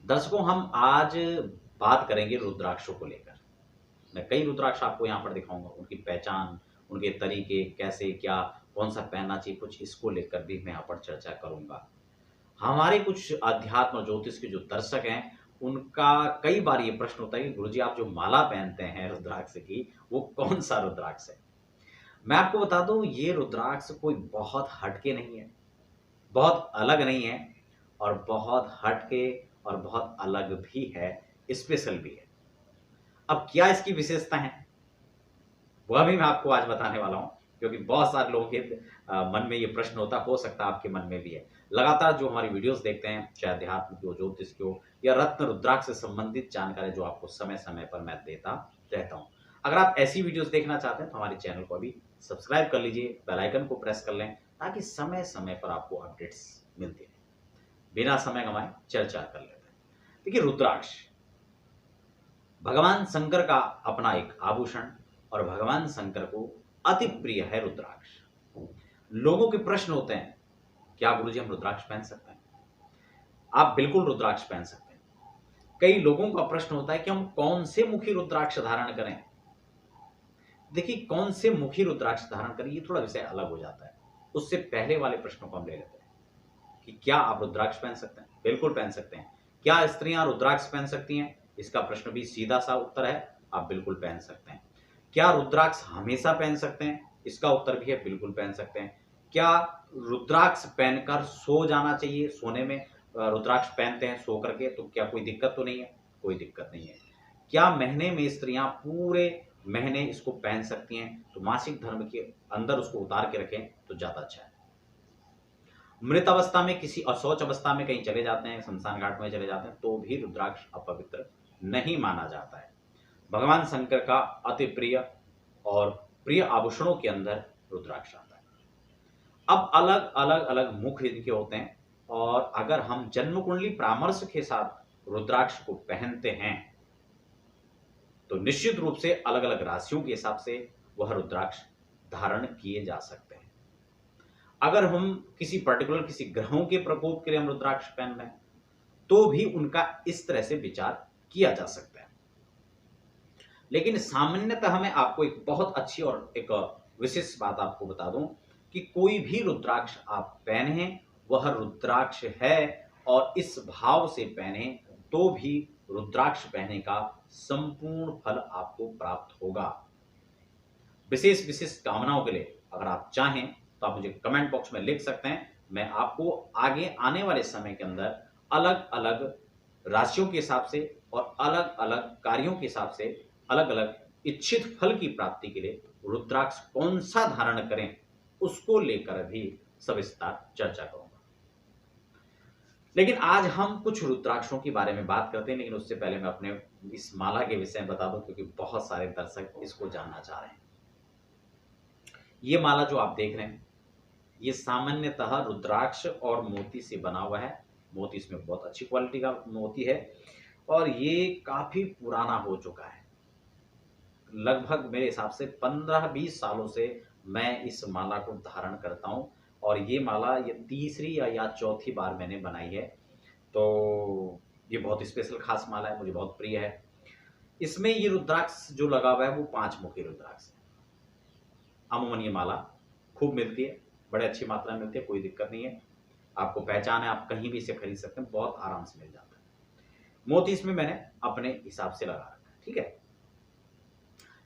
दर्शकों, हम आज बात करेंगे रुद्राक्षों को लेकर। मैं कई रुद्राक्ष आपको यहाँ पर दिखाऊंगा, उनकी पहचान, उनके तरीके, कैसे क्या, कौन सा पहनना चाहिए, कुछ इसको लेकर भी मैं यहाँ पर चर्चा करूंगा। हमारे कुछ अध्यात्म और ज्योतिष के जो दर्शक हैं, उनका कई बार ये प्रश्न होता है कि गुरुजी आप जो माला पहनते हैं रुद्राक्ष की, वो कौन सा रुद्राक्ष है। मैं आपको बता दूं, ये रुद्राक्ष कोई बहुत हटके नहीं है, बहुत अलग नहीं है, और बहुत हटके और बहुत अलग भी है, स्पेशल भी है। अब क्या इसकी विशेषता है, वह भी मैं आपको आज बताने वाला हूं, क्योंकि बहुत सारे लोगों के मन में ये प्रश्न होता, हो सकता है आपके मन में भी है। लगातार जो हमारी वीडियोस देखते हैं, चाहे अध्यात्म की हो, ज्योतिष की हो, या रत्न रुद्राक्ष से संबंधित जानकारी जो आपको समय समय पर मैं देता रहता हूं। अगर आप ऐसी वीडियोस देखना चाहते हैं तो हमारे चैनल को अभी सब्सक्राइब कर लीजिए, बेल आइकन को प्रेस कर लें, ताकि समय समय पर आपको अपडेट्स मिलती रहे। बिना समय गंवाए चर्चा कर लेते हैं। देखिए, रुद्राक्ष भगवान शंकर का अपना एक आभूषण, और भगवान शंकर को अति प्रिय है रुद्राक्ष। लोगों के प्रश्न होते हैं, क्या गुरुजी हम रुद्राक्ष पहन सकते हैं? आप बिल्कुल रुद्राक्ष पहन सकते हैं। कई लोगों का प्रश्न होता है कि हम कौन से मुखी रुद्राक्ष धारण करें। देखिए, कौन से मुखी रुद्राक्ष धारण करें, ये थोड़ा विषय अलग हो जाता है। उससे पहले वाले प्रश्नों को हम ले लेते हैं कि क्या आप रुद्राक्ष पहन सकते हैं? बिल्कुल पहन सकते हैं। क्या स्त्रियां रुद्राक्ष पहन सकती हैं? इसका प्रश्न भी सीधा सा उत्तर है, आप बिल्कुल पहन सकते हैं। क्या रुद्राक्ष हमेशा पहन सकते हैं? इसका उत्तर भी है, बिल्कुल पहन सकते हैं। क्या रुद्राक्ष पहनकर सो जाना चाहिए? सोने में रुद्राक्ष पहनते हैं सो करके, तो क्या कोई दिक्कत तो नहीं है? कोई दिक्कत नहीं है। क्या महीने में स्त्रियां पूरे महीने इसको पहन सकती हैं? तो मासिक धर्म के अंदर उसको उतार के रखें तो ज्यादा अच्छा है। मृत अवस्था में, किसी अशौच अवस्था में कहीं चले जाते हैं, शमशान घाट में चले जाते हैं, तो भी रुद्राक्ष अपवित्र नहीं माना जाता है। भगवान शंकर का अति प्रिय और प्रिय आभूषणों के अंदर रुद्राक्ष आता है। अब अलग अलग अलग मुख इनके होते हैं, और अगर हम जन्म कुंडली परामर्श के साथ रुद्राक्ष को पहनते हैं, तो निश्चित रूप से अलग अलग राशियों के हिसाब से वह रुद्राक्ष धारण किए जा सकते हैं। अगर हम किसी पर्टिकुलर किसी ग्रहों के प्रकोप के लिए हम रुद्राक्ष पहन रहे हैं, तो भी उनका इस तरह से विचार किया जा सकता है। लेकिन सामान्यतः मैं आपको एक बहुत अच्छी और एक विशेष बात आपको बता दूं कि कोई भी रुद्राक्ष आप पहने, वह रुद्राक्ष है, और इस भाव से पहने तो भी रुद्राक्ष पहने का संपूर्ण फल आपको प्राप्त होगा। विशेष विशेष कामनाओं के लिए अगर आप चाहें तो आप मुझे कमेंट बॉक्स में लिख सकते हैं। मैं आपको आगे आने वाले समय के अंदर अलग अलग राशियों के हिसाब से और अलग अलग कार्यों के हिसाब से अलग अलग इच्छित फल की प्राप्ति के लिए रुद्राक्ष कौन सा धारण करें, उसको लेकर भी सविस्तार चर्चा करूंगा। लेकिन आज हम कुछ रुद्राक्षों के बारे में बात करते हैं, लेकिन उससे पहले मैं अपने इस माला के विषय में बता दूं, क्योंकि बहुत सारे दर्शक इसको जानना चाह रहे हैं। ये माला जो आप देख रहे हैं, ये सामान्यतः रुद्राक्ष और मोती से बना हुआ है। मोती इसमें बहुत अच्छी क्वालिटी का मोती है, और ये काफी पुराना हो चुका है। लगभग मेरे हिसाब से 15-20 सालों से मैं इस माला को धारण करता हूं, और ये माला ये तीसरी या चौथी बार मैंने बनाई है। तो ये बहुत स्पेशल खास माला है, मुझे बहुत प्रिय है। इसमें ये रुद्राक्ष जो लगा हुआ है वो 5 मुखी रुद्राक्ष है। अमूमन ये माला खूब मिलती है, बड़े अच्छी मात्रा में मिलती है, कोई दिक्कत नहीं है। आपको पहचान है, आप कहीं भी इसे खरीद सकते हैं, बहुत आराम से मिल जाता है। मोती इसमें मैंने अपने हिसाब से लगा रखा है, ठीक है।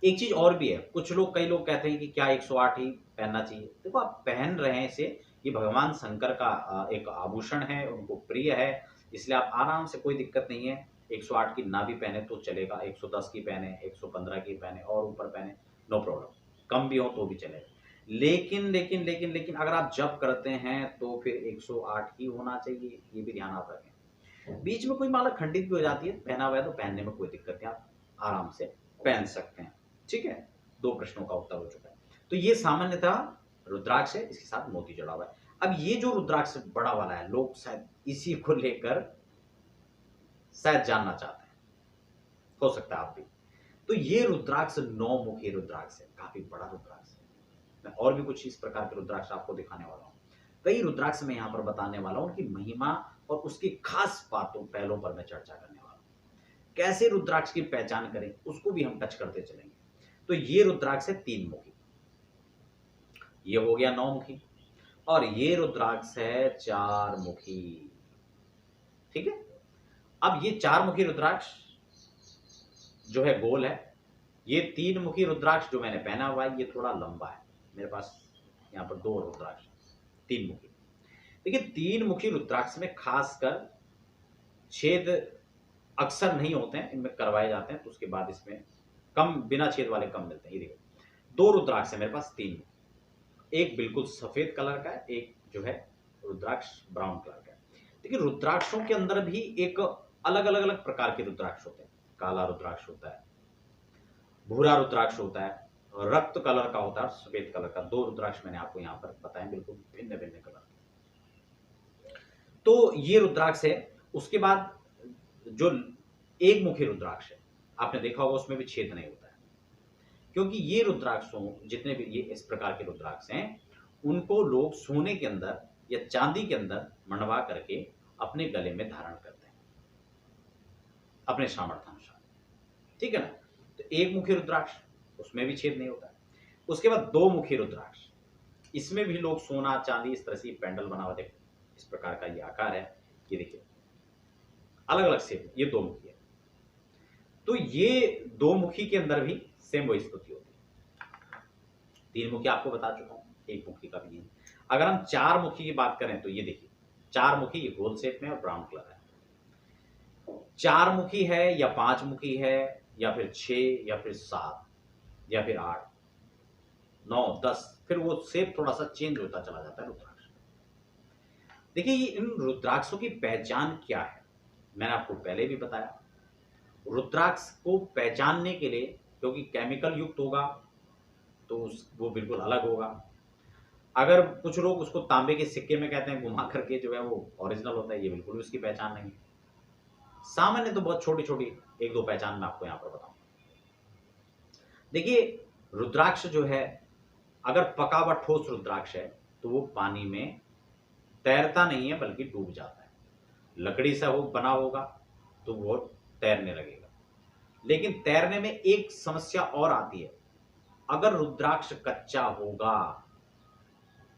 एक चीज और भी है, कुछ लोग, कई लोग कहते हैं कि क्या 108 ही पहनना चाहिए। देखो, आप पहन रहे हैं इसे, ये भगवान शंकर का एक आभूषण है, उनको प्रिय है, इसलिए आप आराम से, कोई दिक्कत नहीं है। 108 की ना भी पहने तो चलेगा, 110 की पहने, 115 की पहने और ऊपर पहने, नो प्रॉब्लम। कम भी हो तो भी चलेगा। लेकिन लेकिन लेकिन लेकिन अगर आप जप करते हैं तो फिर 108 ही होना चाहिए, ये भी ध्यान आप रखें। बीच में कोई माला खंडित भी हो जाती है, पहना हुआ है तो पहनने में कोई दिक्कत नहीं, आप आराम से पहन सकते हैं, ठीक है। 2 प्रश्नों का उत्तर हो चुका है। तो ये सामान्यतः रुद्राक्ष है, इसके साथ मोती जड़ा हुआ है। अब ये जो रुद्राक्ष बड़ा वाला है, लोग शायद इसी को लेकर शायद जानना चाहते हैं, हो सकता है आप भी। तो ये रुद्राक्ष 9 मुखी रुद्राक्ष है, काफी बड़ा रुद्राक्ष है। मैं और भी कुछ इस प्रकार के रुद्राक्ष आपको दिखाने वाला हूं। कई रुद्राक्ष मैं यहाँ पर बताने वाला हूँ, उनकी महिमा और उसकी खास बातों पहलों पर मैं चर्चा करने वाला हूँ। कैसे रुद्राक्ष की पहचान करें उसको भी हम टच करते चलेंगे। तो ये रुद्राक्ष है 3 मुखी, ये हो गया 9 मुखी, और ये रुद्राक्ष है 4 मुखी। ठीक है। अब ये 4 मुखी रुद्राक्ष जो है गोल है, ये 3 मुखी रुद्राक्ष जो मैंने पहना हुआ है ये थोड़ा लंबा है। मेरे पास यहाँ पर 2 रुद्राक्ष 3 मुखी। देखिए 3 मुखी रुद्राक्ष में खासकर छेद अक्सर नहीं होते हैं, इनमें करवाए जाते हैं, तो उसके बाद इसमें कम बिना छेद वाले कम मिलते हैं। ये देखो 2 रुद्राक्ष है मेरे पास 3, एक बिल्कुल सफेद कलर का है, एक जो है रुद्राक्ष ब्राउन कलर का है। देखिए रुद्राक्षों के अंदर भी एक अलग अलग अलग प्रकार के रुद्राक्ष होते हैं। काला रुद्राक्ष होता है, भूरा रुद्राक्ष होता है, और रक्त कलर का होता है और सफेद कलर का। 2 रुद्राक्ष मैंने आपको यहाँ पर बताए, बिल्कुल भिन्न भिन्न कलर। तो ये रुद्राक्ष है। उसके बाद जो एक मुखी रुद्राक्ष है, आपने देखा होगा उसमें भी छेद नहीं होता है, क्योंकि ये रुद्राक्षों जितने भी ये इस प्रकार के रुद्राक्ष हैं, उनको लोग सोने के अंदर या चांदी के अंदर मढ़वा करके अपने गले में धारण करते हैं अपने सामर्थ्य अनुसार। ठीक है ना। तो एक मुखी रुद्राक्ष, उसमें भी छेद नहीं होता है। उसके बाद 2 मुखी रुद्राक्ष, इसमें भी लोग सोना चांदी इस तरह से पेंडल बना हुआ, देखो इस प्रकार का ये आकार है, ये देखिए अलग अलग शेप, ये 2 मुखी है। तो ये 2 मुखी के अंदर भी सेम वही स्थिति होती है। 3 मुखी आपको बता चुका हूं, 1 मुखी का भी है। अगर हम 4 मुखी की बात करें तो ये देखिए 4 मुखी, ये गोल शेप में और ब्राउन कलर है। 4 मुखी है या 5 मुखी है या फिर 6 या फिर 7 या फिर 8 9 10, फिर वो शेप थोड़ा सा चेंज होता चला जाता है रुद्राक्ष। देखिए ये इन रुद्राक्षों की पहचान क्या है, मैंने आपको पहले भी बताया। रुद्राक्ष को पहचानने के लिए, क्योंकि केमिकल युक्त होगा तो वो बिल्कुल अलग होगा। अगर कुछ लोग उसको तांबे के सिक्के में कहते हैं घुमा करके जो है वो ओरिजिनल होता है, ये बिल्कुल भी उसकी पहचान नहीं है। सामान्य तो बहुत छोटी छोटी 1-2 पहचान मैं आपको यहाँ पर बताऊं। देखिए रुद्राक्ष जो है, अगर पका हुआ ठोस रुद्राक्ष है तो वो पानी में तैरता नहीं है बल्कि डूब जाता है। लकड़ी से वो बना होगा तो वो तैरने लगेगा। लेकिन तैरने में एक समस्या और आती है, अगर रुद्राक्ष कच्चा होगा,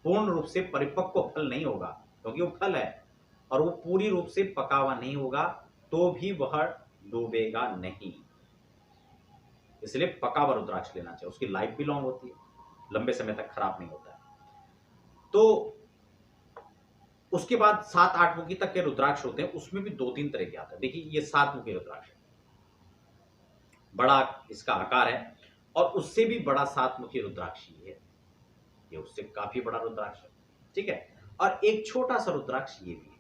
पूर्ण रूप से परिपक्व फल नहीं होगा, क्योंकि वो फल है और वो पूरी रूप से पका हुआ नहीं होगा, तो भी वह डूबेगा नहीं। इसलिए पका हुआ रुद्राक्ष लेना चाहिए, उसकी लाइफ भी लॉन्ग होती है, लंबे समय तक खराब नहीं होता है। तो उसके बाद 7-8 मुखी तक के रुद्राक्ष होते हैं, उसमें भी 2-3 तरह के आते हैं। देखिए ये 7 मुखी रुद्राक्ष है, बड़ा इसका आकार है, और उससे भी बड़ा 7 मुखी रुद्राक्ष ये है, ये उससे काफी बड़ा रुद्राक्ष है। ठीक है। और एक छोटा सा रुद्राक्ष ये भी है।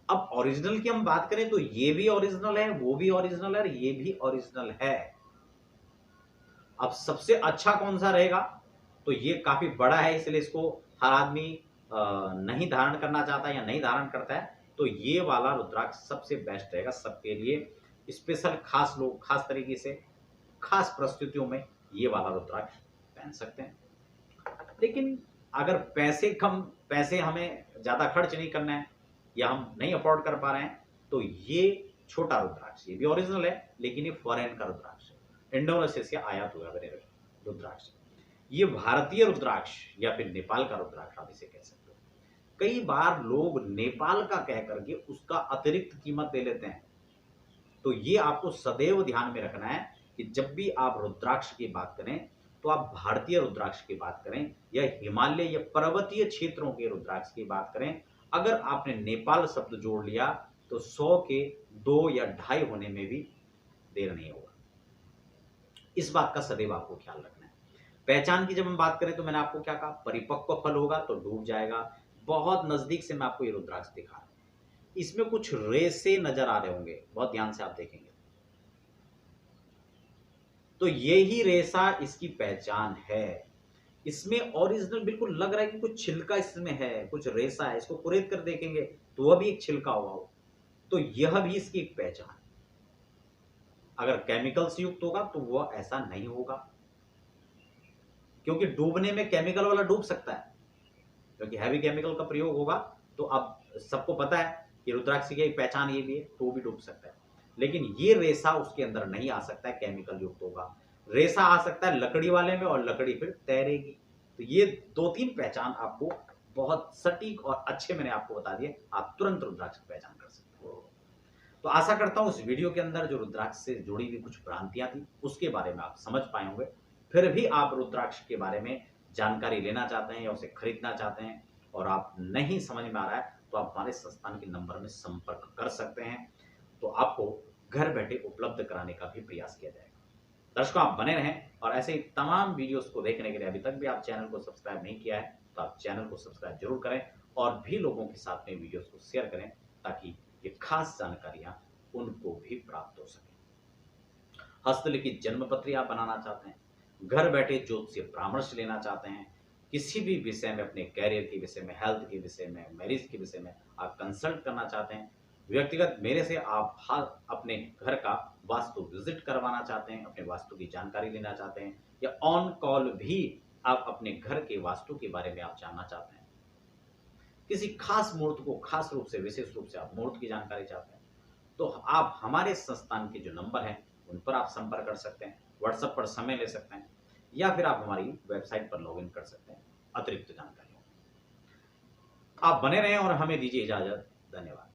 अब ओरिजिनल की हम बात करें तो ये भी ओरिजिनल है, वो भी ओरिजिनल है और ये भी ओरिजिनल है। अब सबसे अच्छा कौन सा रहेगा, तो ये काफी बड़ा है, इसलिए इसको हर आदमी नहीं धारण करना चाहता या नहीं धारण करता है, तो ये वाला रुद्राक्ष सबसे बेस्ट रहेगा सबके लिए। स्पेशल खास लोग खास तरीके से खास परिस्थितियों में ये वाला रुद्राक्ष पहन सकते हैं। लेकिन अगर पैसे हमें ज्यादा खर्च नहीं करना है या हम नहीं अफोर्ड कर पा रहे हैं, तो ये छोटा रुद्राक्ष, ये भी ओरिजिनल है लेकिन ये फॉरेन का रुद्राक्ष है, इंडोनेशिया से आयात हुआ है रुद्राक्ष। ये भारतीय रुद्राक्ष या फिर नेपाल का रुद्राक्ष आप इसे कह सकते हो। कई बार लोग नेपाल का कह करके उसका अतिरिक्त कीमत ले लेते हैं, तो ये आपको सदैव ध्यान में रखना है कि जब भी आप रुद्राक्ष की बात करें तो आप भारतीय रुद्राक्ष की बात करें या हिमालय या पर्वतीय क्षेत्रों के रुद्राक्ष की बात करें। अगर आपने नेपाल शब्द जोड़ लिया तो 100 के 2 या 2.5 होने में भी देर नहीं होगा। इस बात का सदैव आपको ख्याल रखना है। पहचान की जब हम बात करें तो मैंने आपको क्या कहा, परिपक्व फल होगा तो डूब जाएगा। बहुत नजदीक से मैं आपको ये रुद्राक्ष दिखा रहा हूं, इसमें कुछ रेसे नजर आ रहे होंगे, बहुत ध्यान से आप देखेंगे तो ये ही रेसा इसकी पहचान है। इसमें ओरिजिनल बिल्कुल लग रहा है कि कुछ छिलका इसमें है, कुछ रेसा है। इसको कुरेद कर देखेंगे तो वह भी एक छिलका हुआ हो, तो यह भी इसकी एक पहचान। अगर केमिकल से युक्त होगा तो वह ऐसा नहीं होगा, क्योंकि डूबने में केमिकल वाला डूब सकता है, क्योंकि हैवी केमिकल का प्रयोग होगा तो अब सबको पता है कि रुद्राक्ष की एक पहचान ये भी है, तो वो भी डूब सकता है। लेकिन ये रेशा उसके अंदर नहीं आ सकता है, केमिकल युक्त होगा। रेशा आ सकता है लकड़ी वाले में और लकड़ी फिर तैरेगी। तो ये 2-3 पहचान आपको बहुत सटीक और अच्छे मैंने आपको बता दिए, आप तुरंत रुद्राक्ष की पहचान कर सकते हो। तो आशा करता हूँ इस वीडियो के अंदर जो रुद्राक्ष से जुड़ी हुई कुछ भ्रांतियाँ थी, उसके बारे में आप समझ पाए होंगे। फिर भी आप रुद्राक्ष के बारे में जानकारी लेना चाहते हैं या उसे खरीदना चाहते हैं और आप नहीं समझ में आ रहा है, तो आप हमारे संस्थान के नंबर में संपर्क कर सकते हैं। तो आपको घर बैठे उपलब्ध कराने का भी प्रयास किया जाएगा। दर्शकों, आप बने रहें और ऐसे ही तमाम वीडियोस को देखने के लिए अभी तक भी आप चैनल को सब्सक्राइब नहीं किया है, तो आप चैनल को सब्सक्राइब जरूर करें और भी लोगों के साथ में वीडियोस को शेयर करें, ताकि ये खास जानकारियां उनको भी प्राप्त हो सके। हस्तलिखित जन्म पत्री आप बनाना चाहते हैं, घर बैठे ज्योतिषीय परामर्श लेना चाहते हैं, किसी भी विषय में, अपने कैरियर के विषय में, हेल्थ के विषय में, मैरिज के विषय में आप कंसल्ट करना चाहते हैं, व्यक्तिगत मेरे से आप अपने घर का वास्तु विजिट करवाना चाहते हैं, अपने वास्तु की जानकारी लेना चाहते हैं, या ऑन कॉल भी आप अपने घर के वास्तु के बारे में आप जानना चाहते हैं, किसी खास मुहूर्त को खास रूप से, विशेष रूप से आप मुहूर्त की जानकारी चाहते हैं, तो आप हमारे संस्थान के जो नंबर हैं उन पर आप संपर्क कर सकते हैं, व्हाट्सएप पर समय ले सकते हैं, या फिर आप हमारी वेबसाइट पर लॉगिन कर सकते हैं अतिरिक्त जानकारी। आप बने रहें और हमें दीजिए इजाजत। धन्यवाद।